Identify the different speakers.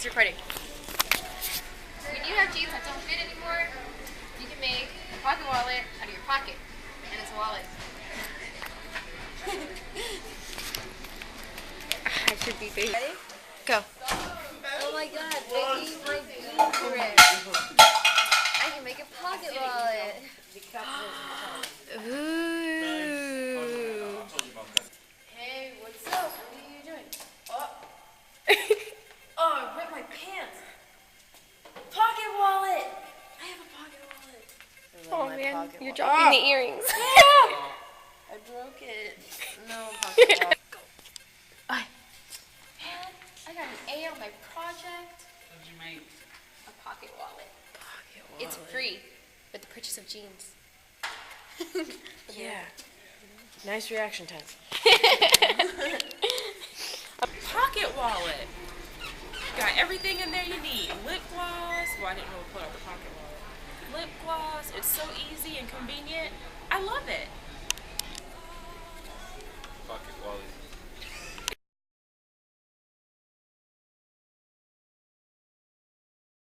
Speaker 1: recording. When you have jeans that don't fit anymore, you can make a pocket wallet out of your pocket, and it's a wallet. I should be big. Ready? Go.
Speaker 2: Oh my god, making my jeans rip. I can make a pocket wallet.
Speaker 1: Ooh.
Speaker 2: Hey, what's up? What are you doing? Oh, oh, I ripped my pants. Pocket wallet. I have a pocket wallet.
Speaker 1: Oh man, you're dropping the earrings.
Speaker 2: I broke it. No, pocket wallet.
Speaker 1: Man, I got an A on my project.
Speaker 3: What did you make?
Speaker 1: A pocket wallet. It's free with the purchase of jeans.
Speaker 4: Yeah. Nice reaction time.
Speaker 3: A pocket wallet. Got everything in there you need. Lip gloss. Well, I didn't really pull out the pocket wallet. Lip gloss. It's so easy and convenient. I love it.
Speaker 5: Pocket wallet.